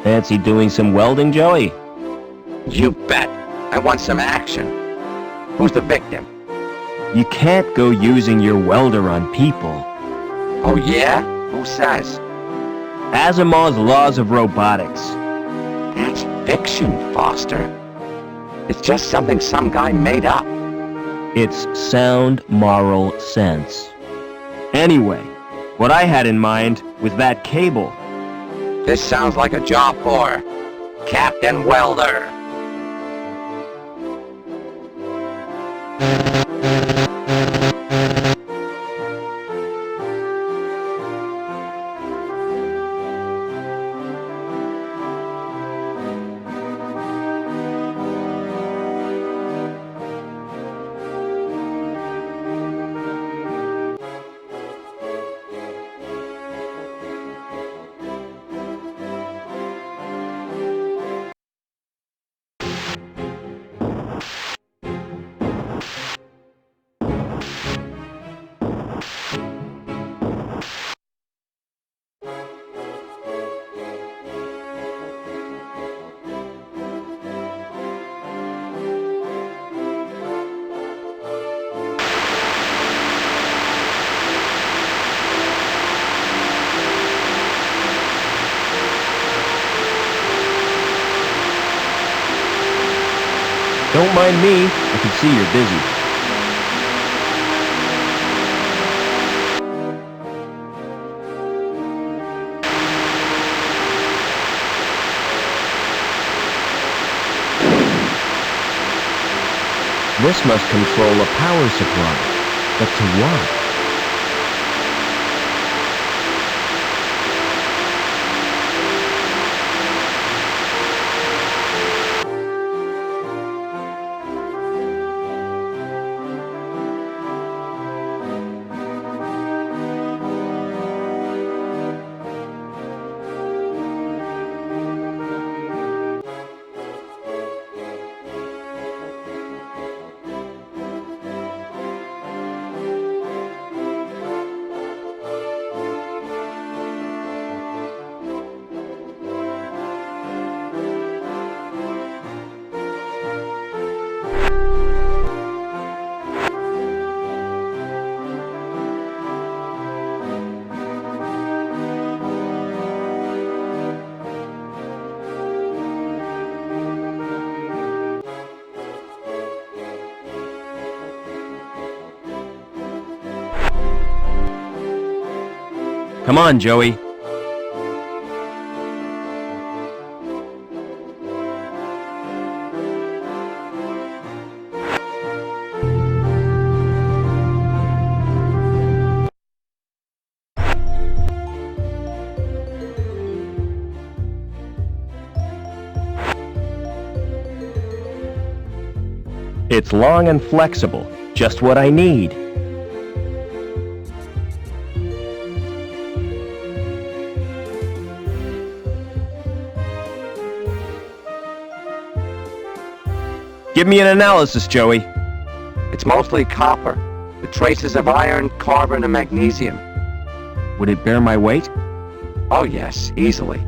Fancy doing some welding, Joey? You bet. I want some action. Who's the victim? You can't go using your welder on people. Oh yeah? Who says? Asimov's Laws of Robotics. That's fiction, Foster. It's just something some guy made up. It's sound moral sense. Anyway, what I had in mind was that cable. This sounds like a job for Captain Welder. Don't mind me, I can see you're busy. This must control a power supply. But to what? Come on, Joey. It's long and flexible, just what I need. Give me an analysis, Joey. It's mostly copper, with traces of iron, carbon, and magnesium. Would it bear my weight? Oh yes, easily.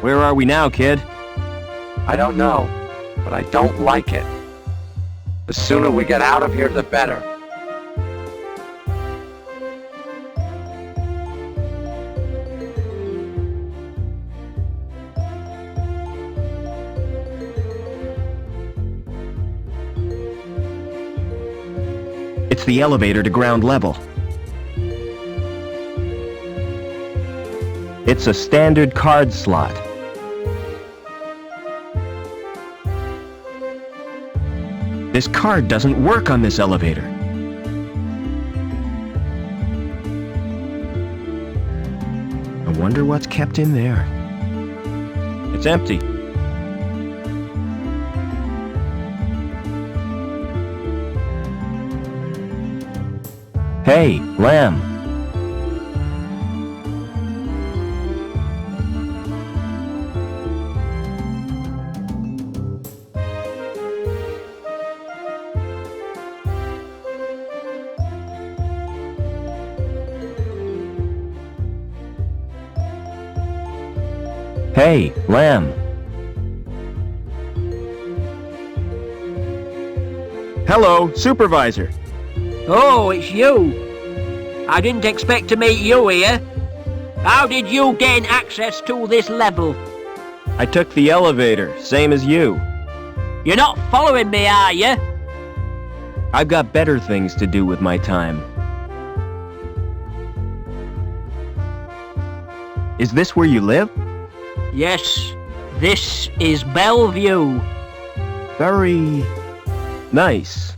Where are we now, kid? I don't know, but I don't like it. The sooner we get out of here, the better. It's the elevator to ground level. It's a standard card slot. This card doesn't work on this elevator. I wonder what's kept in there. It's empty. Hey, Lamb. Hey, Lamb. Hello, Supervisor. Oh, it's you. I didn't expect to meet you here. How did you gain access to this level? I took the elevator, same as you. You're not following me, are you? I've got better things to do with my time. Is this where you live? Yes, this is Bellevue. Very nice.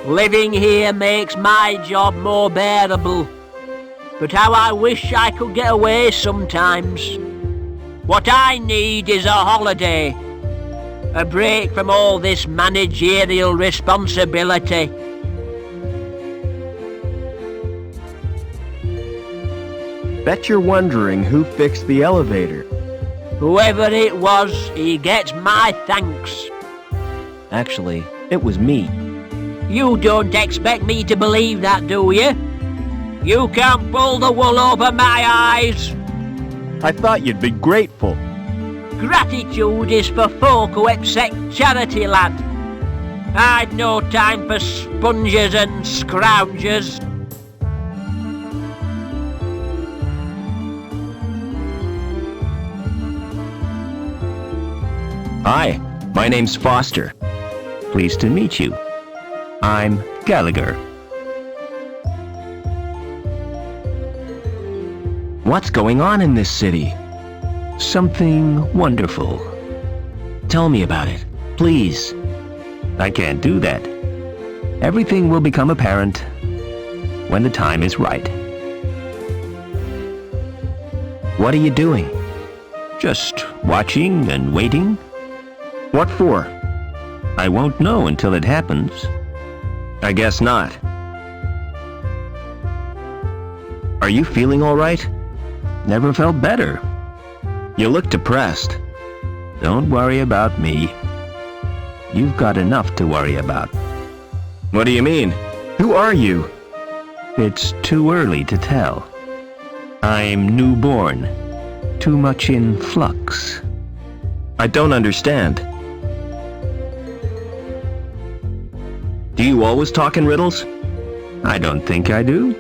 Living here makes my job more bearable. But how I wish I could get away sometimes. What I need is a holiday. A break from all this managerial responsibility. Bet you're wondering who fixed the elevator. Whoever it was, he gets my thanks. Actually, it was me. You don't expect me to believe that, do you? You can't pull the wool over my eyes. I thought you'd be grateful. Gratitude is for folk who accept charity, lad. I'd no time for sponges and scroungers. Hi, my name's Foster. Pleased to meet you. I'm Gallagher. What's going on in this city? Something wonderful. Tell me about it, please. I can't do that. Everything will become apparent when the time is right. What are you doing? Just watching and waiting. What for? I won't know until it happens. I guess not. Are you feeling all right? Never felt better. You look depressed. Don't worry about me. You've got enough to worry about. What do you mean? Who are you? It's too early to tell. I'm newborn. Too much in flux. I don't understand. Do you always talk in riddles? I don't think I do.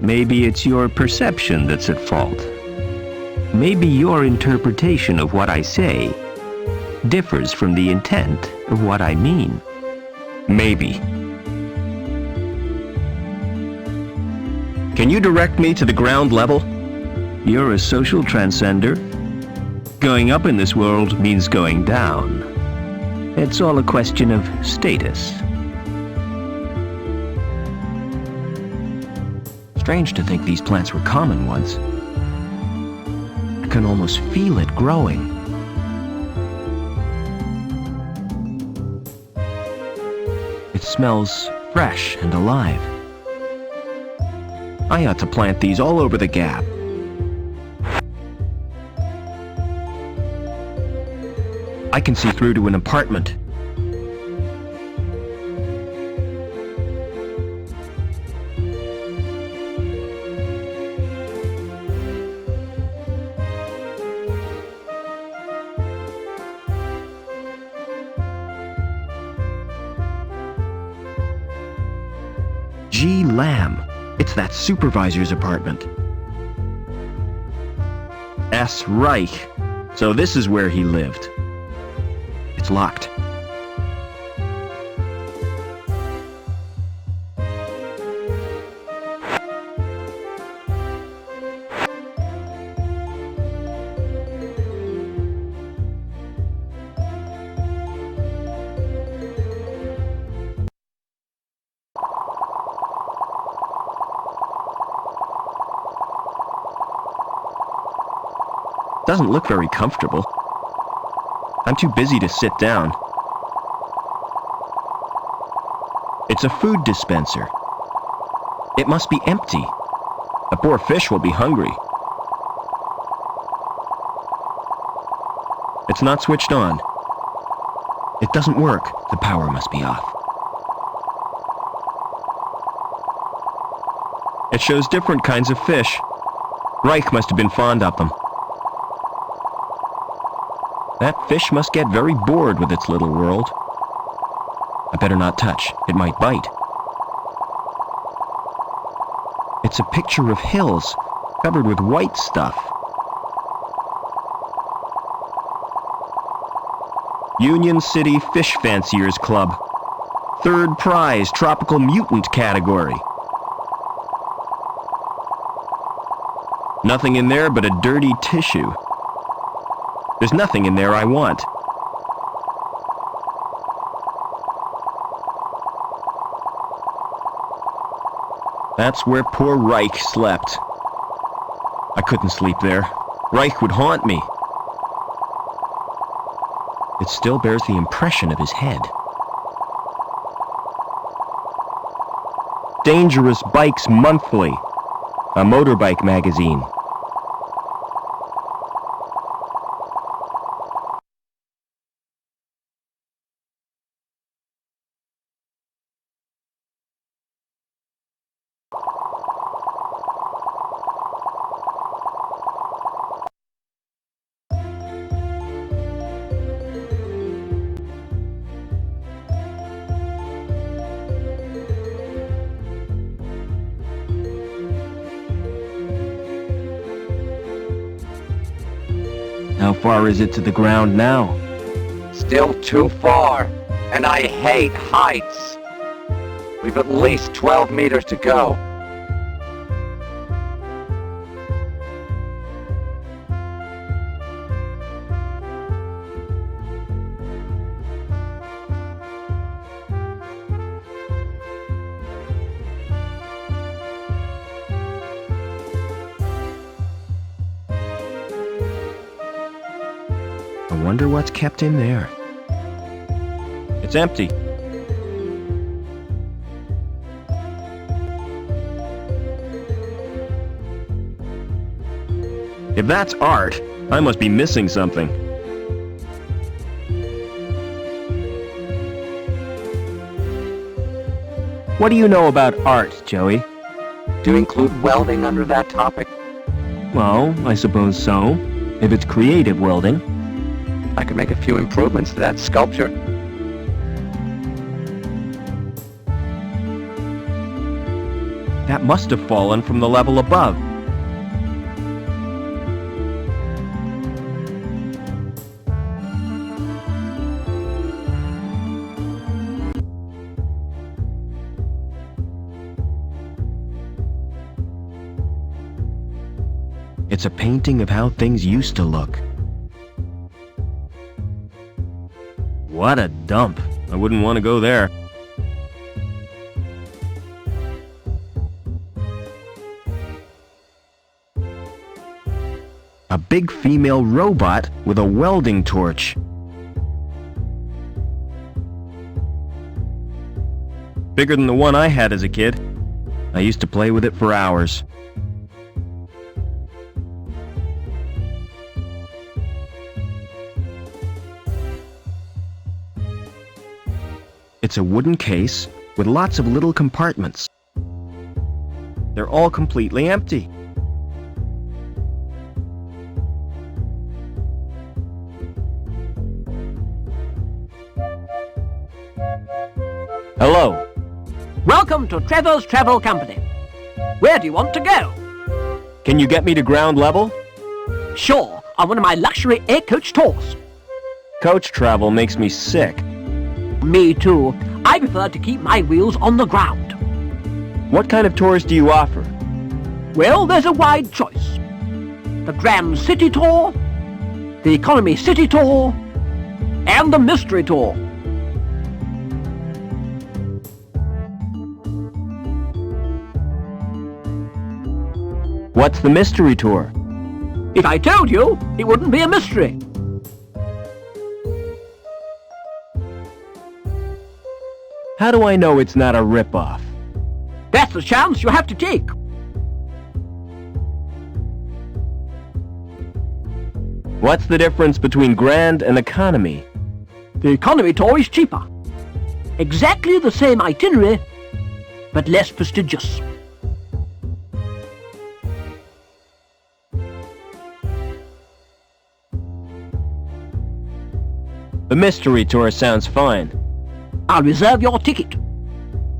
Maybe it's your perception that's at fault. Maybe your interpretation of what I say differs from the intent of what I mean. Maybe. Can you direct me to the ground level? You're a social transcender. Going up in this world means going down. It's all a question of status. Strange to think these plants were common once. I can almost feel it growing. It smells fresh and alive. I ought to plant these all over the gap. I can see through to an apartment. G. Lamb. It's that supervisor's apartment. S. Reich. So this is where he lived. It's locked. Doesn't look very comfortable. I'm too busy to sit down. It's a food dispenser. It must be empty. The poor fish will be hungry. It's not switched on. It doesn't work. The power must be off. It shows different kinds of fish. Reich must have been fond of them. That fish must get very bored with its little world. I better not touch. It might bite. It's a picture of hills covered with white stuff. Union City Fish Fanciers Club. Third prize, tropical mutant category. Nothing in there but a dirty tissue. There's nothing in there I want. That's where poor Reich slept. I couldn't sleep there. Reich would haunt me. It still bears the impression of his head. Dangerous Bikes Monthly, a motorbike magazine. How far is it to the ground now? Still too far, and I hate heights. We've at least 12 meters to go. I wonder what's kept in there. It's empty. If that's art, I must be missing something. What do you know about art, Joey? Do you include welding under that topic? Well, I suppose so. If it's creative welding. I could make a few improvements to that sculpture. That must have fallen from the level above. It's a painting of how things used to look. What a dump. I wouldn't want to go there. A big female robot with a welding torch. Bigger than the one I had as a kid. I used to play with it for hours. It's a wooden case with lots of little compartments. They're all completely empty. Hello. Welcome to Trevor's Travel Company. Where do you want to go? Can you get me to ground level? Sure, on one of my luxury air-coach tours. Coach travel makes me sick. Me too. I prefer to keep my wheels on the ground. What kind of tours do you offer? Well, there's a wide choice. The Grand City Tour, the Economy City Tour, and the Mystery Tour. What's the mystery tour? If I told you, it wouldn't be a mystery. How do I know it's not a rip-off? That's the chance you have to take. What's the difference between Grand and Economy? The Economy Tour is cheaper. Exactly the same itinerary, but less prestigious. The mystery tour sounds fine. I'll reserve your ticket.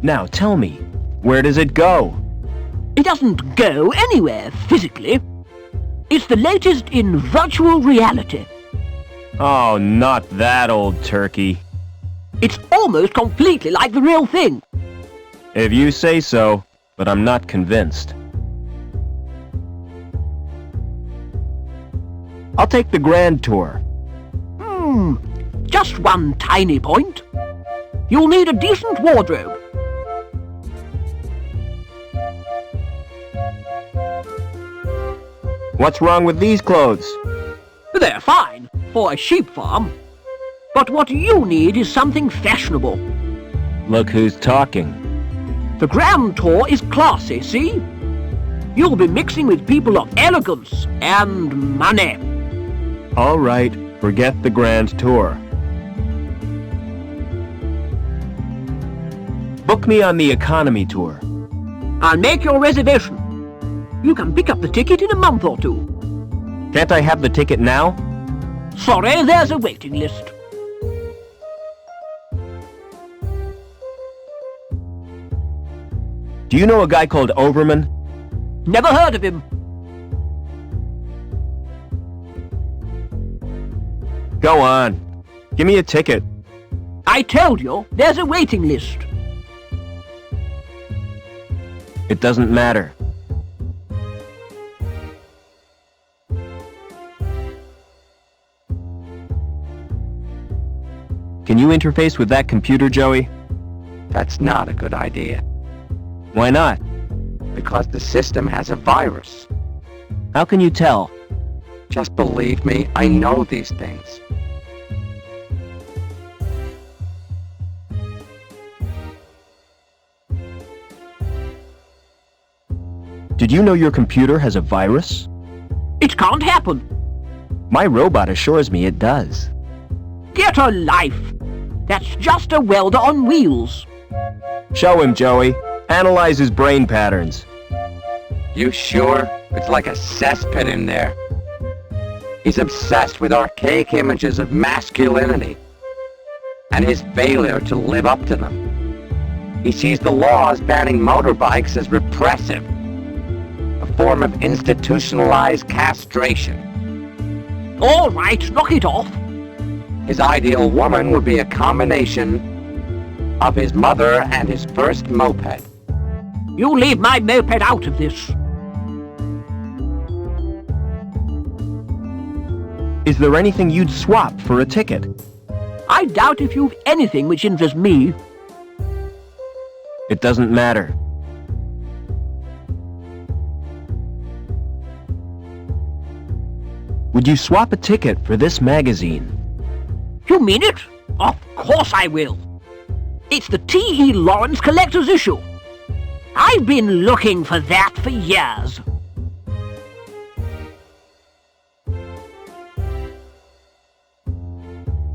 Now tell me, where does it go? It doesn't go anywhere physically. It's the latest in virtual reality. Oh, not that old turkey. It's almost completely like the real thing. If you say so, but I'm not convinced. I'll take the grand tour. Just one tiny point. You'll need a decent wardrobe. What's wrong with these clothes? They're fine for a sheep farm. But what you need is something fashionable. Look who's talking. The grand tour is classy, see? You'll be mixing with people of elegance and money. All right, forget the grand tour. Book me on the economy tour. I'll make your reservation. You can pick up the ticket in a month or two. Can't I have the ticket now? Sorry, there's a waiting list. Do you know a guy called Overman? Never heard of him. Go on. Give me a ticket. I told you, there's a waiting list. It doesn't matter. Can you interface with that computer, Joey? That's not a good idea, Why not? because the system has a virus. How can you tell? Just believe me, I know these things. Did you know your computer has a virus? It can't happen. My robot assures me it does. Get a life. That's just a welder on wheels. Show him, Joey. Analyze his brain patterns. You sure? It's like a cesspit in there. He's obsessed with archaic images of masculinity and his failure to live up to them. He sees the laws banning motorbikes as repressive, a form of institutionalized castration. All right, knock it off. His ideal woman would be a combination of his mother and his first moped. You leave my moped out of this. Is there anything you'd swap for a ticket? I doubt if you've anything which interests me. It doesn't matter. Would you swap a ticket for this magazine? You mean it? Of course I will. It's the T.E. Lawrence Collector's Issue. I've been looking for that for years.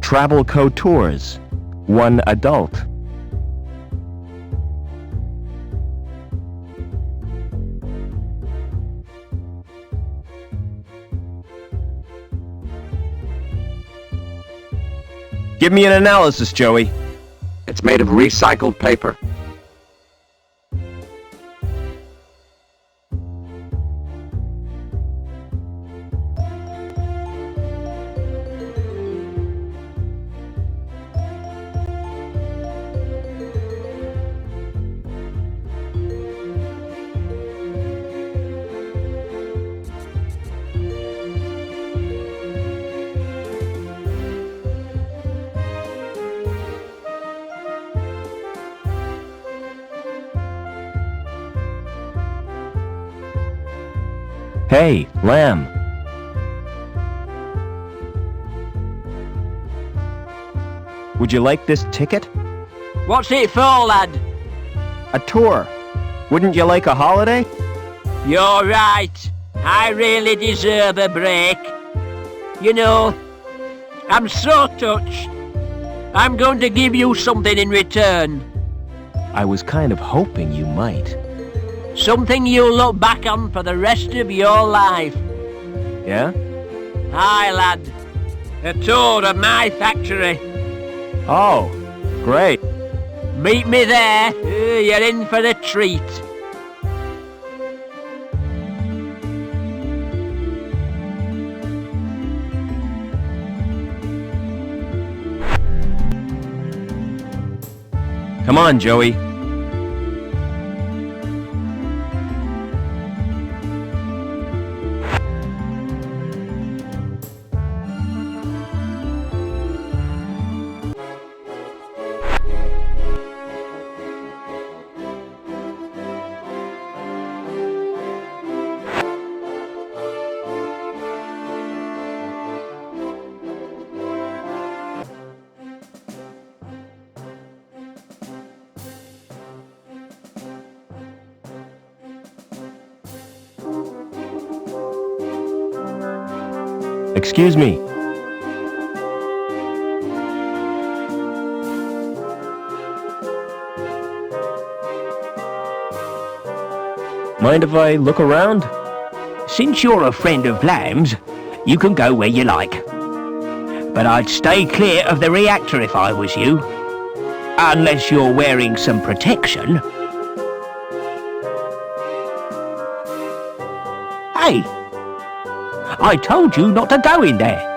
Travel Co Tours. 1 adult. Give me an analysis, Joey. It's made of recycled paper. Hey, Lamb. Would you like this ticket? What's it for, lad? A tour. Wouldn't you like a holiday? You're right. I really deserve a break. You know, I'm so touched. I'm going to give you something in return. I was kind of hoping you might. Something you'll look back on for the rest of your life. Yeah? Aye, lad. A tour of my factory. Oh, great. Meet me there. You're in for a treat. Come on, Joey. Excuse me. Mind if I look around? Since you're a friend of Lamb's, you can go where you like. But I'd stay clear of the reactor if I was you. Unless you're wearing some protection. Hey! I told you not to go in there.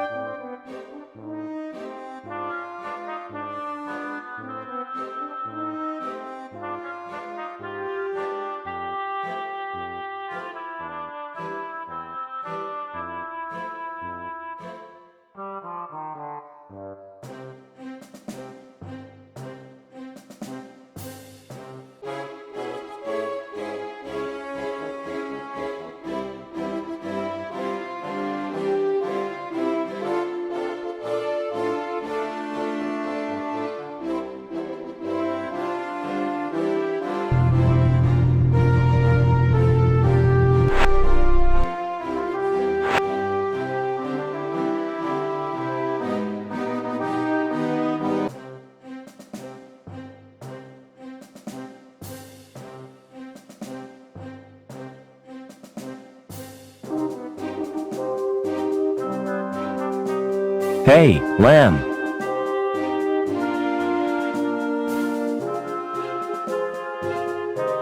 Hey, Lamb.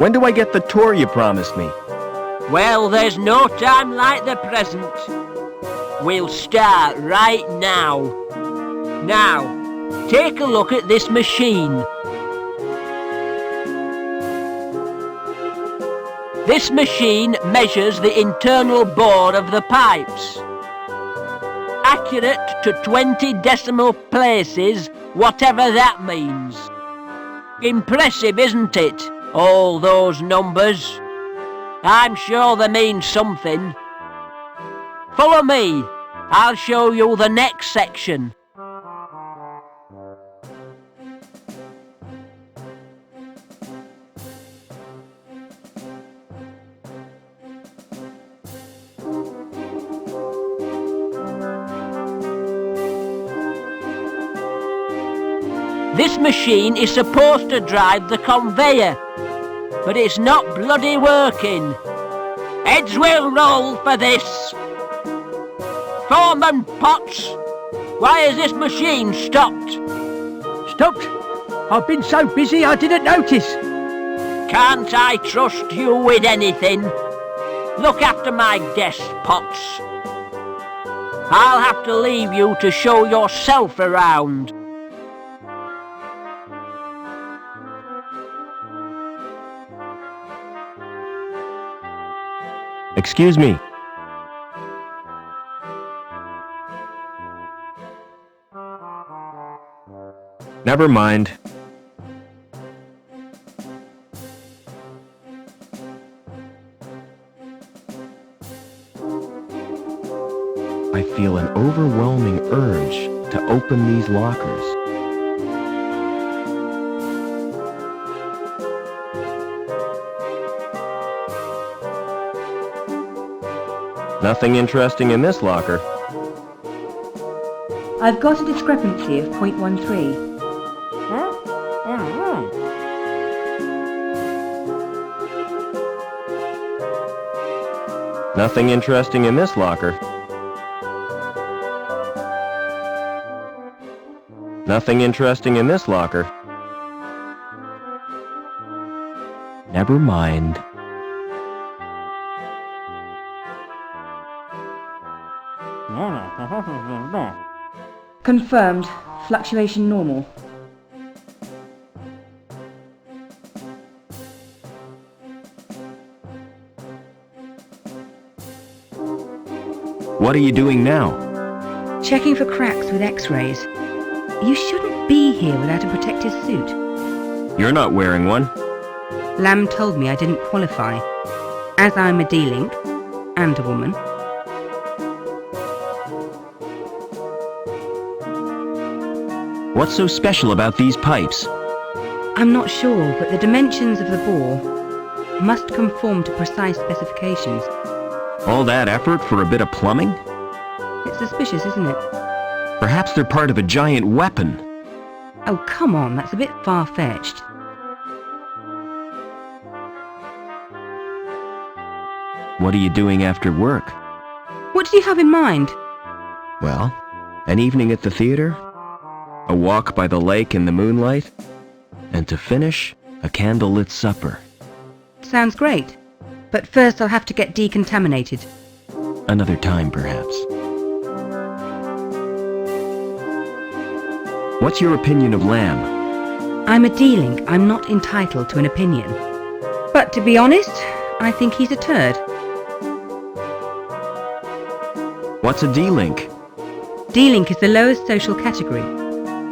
When do I get the tour you promised me? Well, there's no time like the present. We'll start right now. Now, take a look at this machine. This machine measures the internal bore of the pipes. Accurate to 20 decimal places, whatever that means. Impressive, isn't it? All those numbers. I'm sure they mean something. Follow me. I'll show you the next section. This machine is supposed to drive the conveyor, but it's not bloody working. Heads will roll for this. Foreman Potts, why has this machine stopped? Stopped? I've been so busy I didn't notice. Can't I trust you with anything? Look after my desk, Potts. I'll have to leave you to show yourself around. Excuse me. Never mind. I feel an overwhelming urge to open these lockers. Nothing interesting in this locker. I've got a discrepancy of 0.13. Nothing interesting in this locker. Nothing interesting in this locker. Never mind. Confirmed. Fluctuation normal. What are you doing now? Checking for cracks with X-rays. You shouldn't be here without a protective suit. You're not wearing one. Lamb told me I didn't qualify, as I'm a D-Link and a woman. What's so special about these pipes? I'm not sure, but the dimensions of the bore must conform to precise specifications. All that effort for a bit of plumbing? It's suspicious, isn't it? Perhaps they're part of a giant weapon. Oh, come on, that's a bit far-fetched. What are you doing after work? What did you have in mind? Well, an evening at the theater, a walk by the lake in the moonlight, and to finish, a candlelit supper. Sounds great. But first I'll have to get decontaminated. Another time, perhaps. What's your opinion of Lamb? I'm a D-Link. I'm not entitled to an opinion. But to be honest, I think he's a turd. What's a D-Link? D-Link is the lowest social category.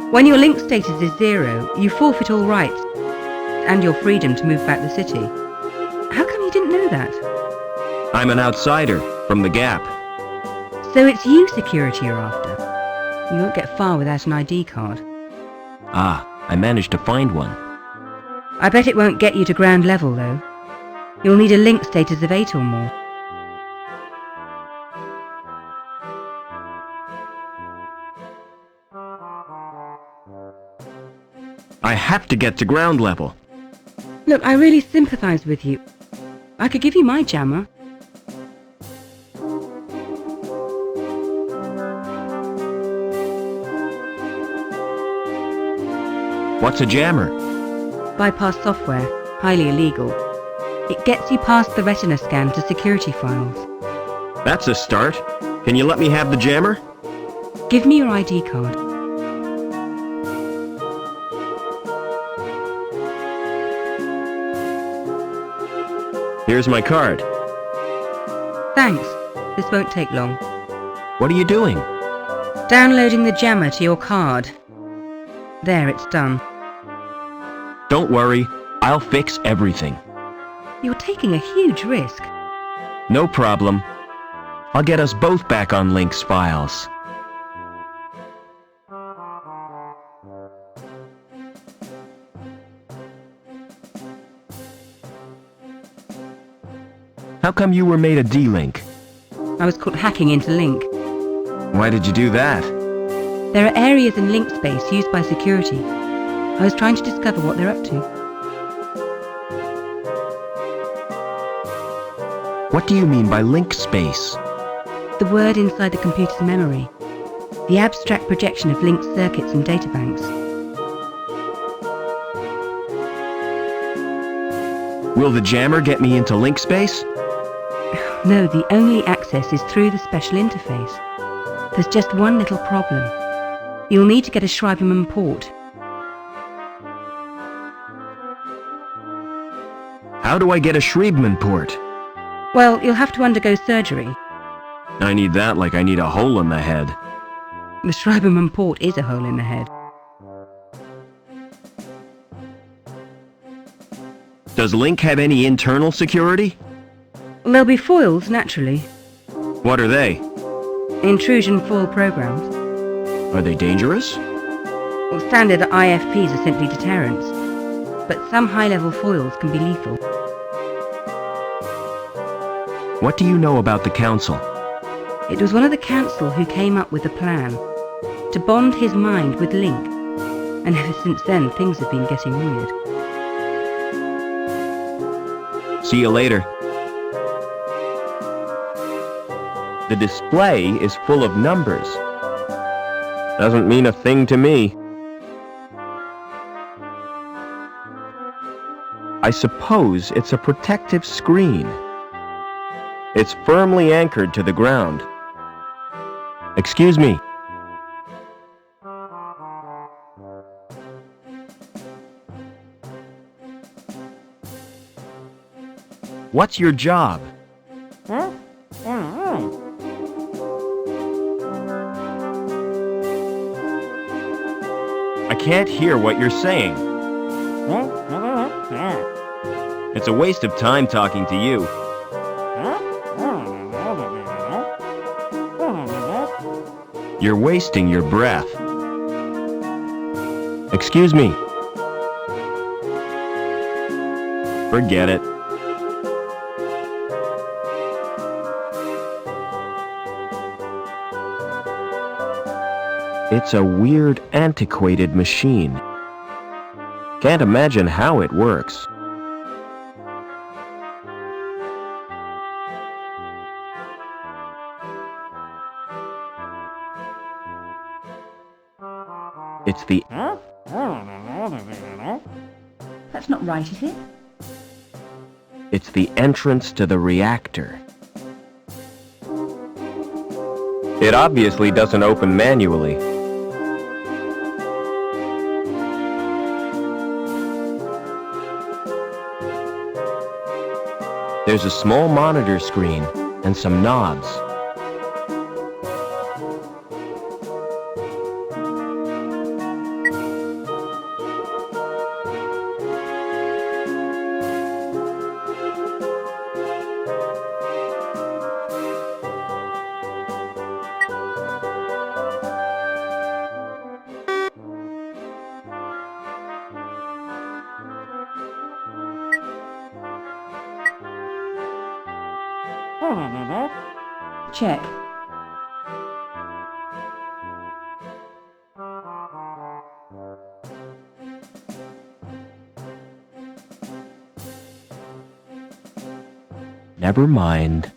When your link status is 0, you forfeit all rights and your freedom to move about the city. How come you didn't know that? I'm an outsider from the Gap. So it's you security are after. You won't get far without an ID card. Ah, I managed to find one. I bet it won't get you to ground level, though. You'll need a link status of 8 or more. I have to get to ground level. Look, I really sympathise with you. I could give you my jammer. What's a jammer? Bypass software. Highly illegal. It gets you past the retina scan to security files. That's a start. Can you let me have the jammer? Give me your ID card. Here's my card. Thanks. This won't take long. What are you doing? Downloading the jammer to your card. There, it's done. Don't worry, I'll fix everything. You're taking a huge risk. No problem. I'll get us both back on Link's files. How come you were made a D-Link? I was caught hacking into Link. Why did you do that? There are areas in Link space used by security. I was trying to discover what they're up to. What do you mean by link space? The word inside the computer's memory. The abstract projection of linked circuits and databanks. Will the jammer get me into link space? No, the only access is through the special interface. There's just one little problem. You'll need to get a Schreiberman port. How do I get a Schreiberman port? Well, you'll have to undergo surgery. I need that like I need a hole in the head. The Schreiberman port is a hole in the head. Does Link have any internal security? There'll be foils, naturally. What are they? Intrusion foil programs. Are they dangerous? Well, standard IFPs are simply deterrents, but some high-level foils can be lethal. What do you know about the Council? It was one of the Council who came up with the plan to bond his mind with Link, and ever since then things have been getting weird. See you later. The display is full of numbers. Doesn't mean a thing to me. I suppose it's a protective screen. It's firmly anchored to the ground. Excuse me. What's your job? I can't hear what you're saying. It's a waste of time talking to you. You're wasting your breath. Excuse me. Forget it. It's a weird, antiquated machine. Can't imagine how it works. It's the... That's not right, is it? It's the entrance to the reactor. It obviously doesn't open manually. There's a small monitor screen and some knobs. Check. Never mind.